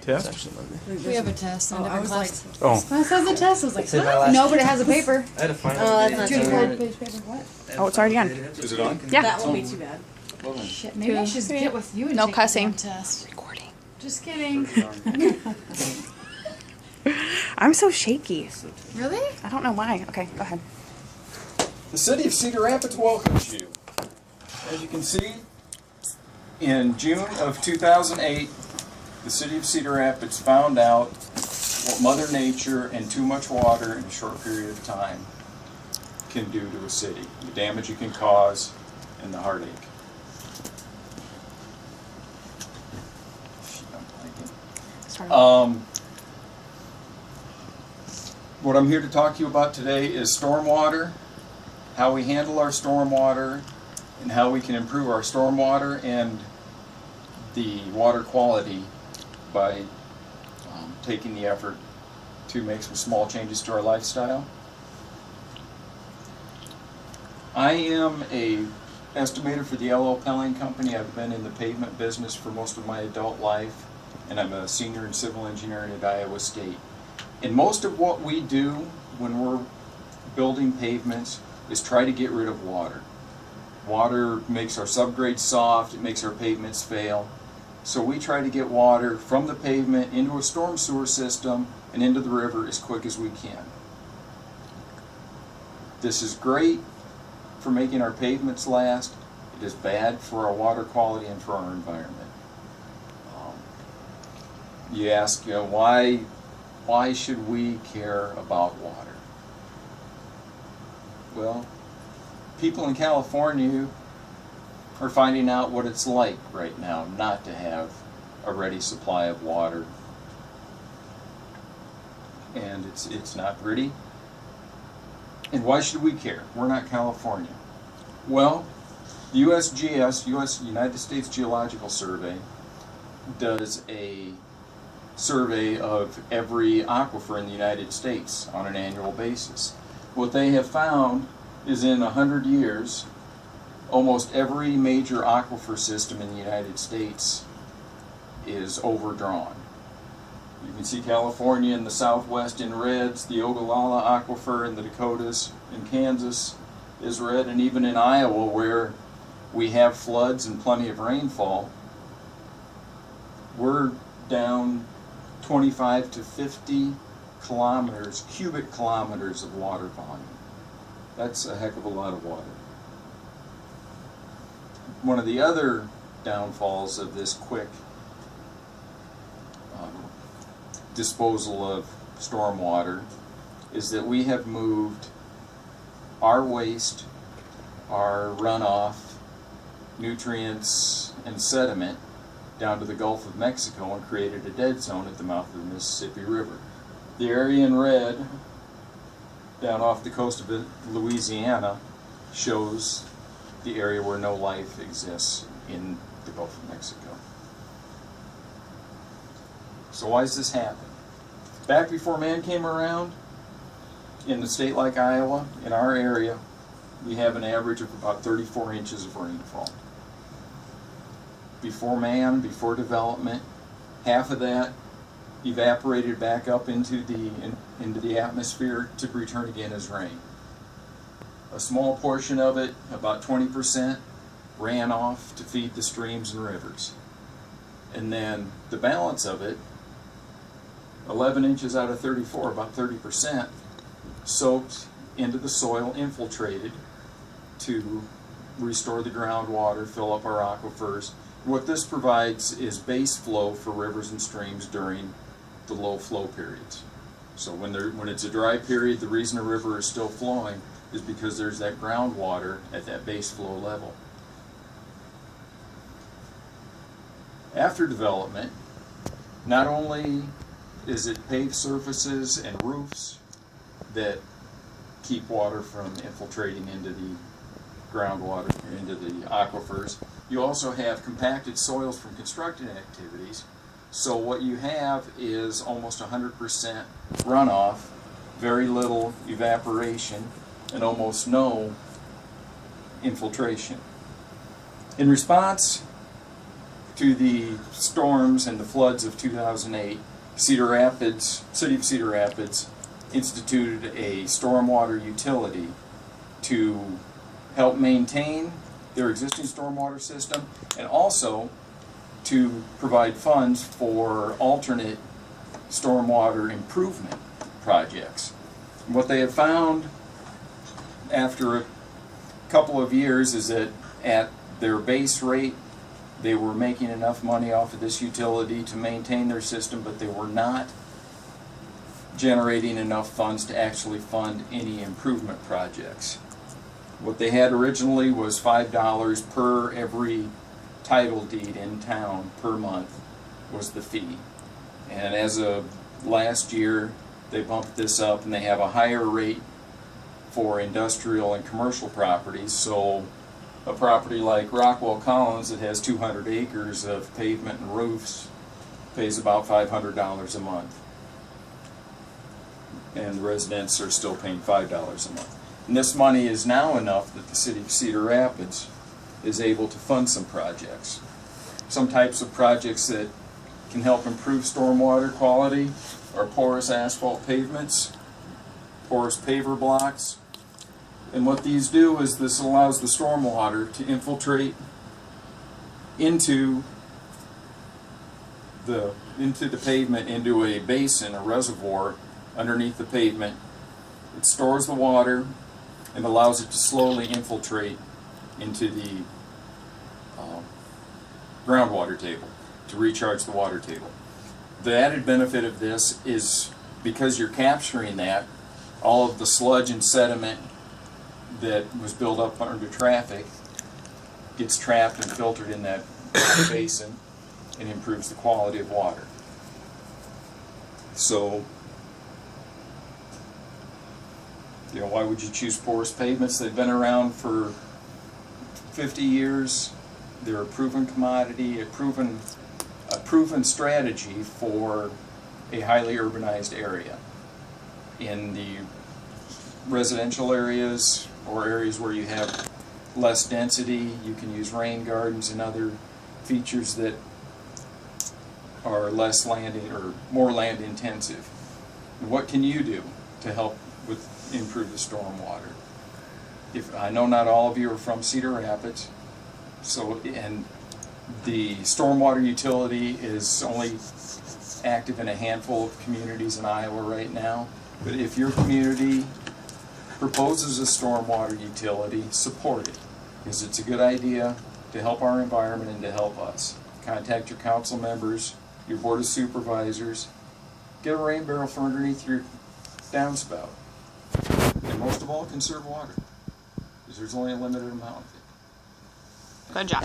Test? We have a test on different class. Oh. Class has a test. I was like, Say my huh? last No, but it has a paper. I had a final that's not Two too full bad. page paper. What? Oh, it's already on. Is it on? Yeah. That won't be too bad. Shit, maybe I should get with you and No take cussing. the test. Recording. Just kidding. I'm so shaky. Really? I don't know why. Okay, go ahead. The city of Cedar Rapids welcomes you. As you can see, in June of 2008, the city of Cedar Rapids found out what Mother Nature and too much water in a short period of time can do to a city, the damage it can cause, and the heartache. Sorry. What I'm here to talk to you about today is stormwater, how we handle our stormwater, and how we can improve our stormwater and the water quality by taking the effort to make some small changes to our lifestyle. I am a estimator for the L.O. Pelling Company. I've been in the pavement business for most of my adult life, and I'm a senior in civil engineering at Iowa State. And most of what we do when we're building pavements is try to get rid of water. Water makes our subgrade soft, it makes our pavements fail. So we try to get water from the pavement into a storm sewer system and into the river as quick as we can. This is great for making our pavements last. It is bad for our water quality and for our environment. You ask, why should we care about water? Well, people in California are finding out what it's like right now not to have a ready supply of water. And it's not pretty. And why should we care? We're not California. Well, the USGS, United States Geological Survey, does a survey of every aquifer in the United States on an annual basis. What they have found is in 100 years, almost every major aquifer system in the United States is overdrawn. You can see California in the southwest in reds, the Ogallala aquifer in the Dakotas, in Kansas is red, and even in Iowa where we have floods and plenty of rainfall, we're down 25 to 50 cubic kilometers of water volume. That's a heck of a lot of water. One of the other downfalls of this quick disposal of stormwater is that we have moved our waste, our runoff, nutrients, and sediment down to the Gulf of Mexico and created a dead zone at the mouth of the Mississippi River. The area in red down off the coast of Louisiana shows the area where no life exists in the Gulf of Mexico. So why does this happen? Back before man came around, in a state like Iowa, in our area, we have an average of about 34 inches of rainfall. Before man, before development, half of that evaporated back up into the atmosphere to return again as rain. A small portion of it, about 20%, ran off to feed the streams and rivers. And then the balance of it, 11 inches out of 34, about 30%, soaked into the soil, infiltrated to restore the groundwater, fill up our aquifers. What this provides is base flow for rivers and streams during the low flow periods. So when it's a dry period, the reason a river is still flowing is because there's that groundwater at that base flow level. After development, not only is it paved surfaces and roofs that keep water from infiltrating into the groundwater, into the aquifers, you also have compacted soils from construction activities. So what you have is almost 100% runoff, very little evaporation, and almost no infiltration. In response, to the storms and the floods of 2008, Cedar Rapids, City of Cedar Rapids, instituted a stormwater utility to help maintain their existing stormwater system and also to provide funds for alternate stormwater improvement projects. And what they have found after a couple of years is that at their base rate they were making enough money off of this utility to maintain their system, but they were not generating enough funds to actually fund any improvement projects. What they had originally was $5 per every title deed in town per month was the fee. And as of last year, they bumped this up and they have a higher rate for industrial and commercial properties. So a property like Rockwell Collins that has 200 acres of pavement and roofs pays about $500 a month. And the residents are still paying $5 a month. And this money is now enough that the City of Cedar Rapids is able to fund some projects. Some types of projects that can help improve stormwater quality are porous asphalt pavements, porous paver blocks. And what these do is this allows the stormwater to infiltrate into the pavement, into a basin, a reservoir underneath the pavement. It stores the water and allows it to slowly infiltrate into the groundwater table to recharge the water table. The added benefit of this is because you're capturing that, all of the sludge and sediment that was built up under traffic gets trapped and filtered in that basin and improves the quality of water. So, you know, why would you choose porous pavements? They've been around for 50 years. They're a proven commodity, a proven strategy for a highly urbanized area. In the residential areas or areas where you have less density, you can use rain gardens and other features that are less land or more land intensive. And what can you do to help with improve the stormwater? I know not all of you are from Cedar Rapids, and the stormwater utility is only active in a handful of communities in Iowa right now. But if your community proposes a stormwater utility, support it, because it's a good idea to help our environment and to help us. Contact your council members, your board of supervisors, get a rain barrel for underneath your downspout. And most of all, conserve water, because there's only a limited amount of it. Good job.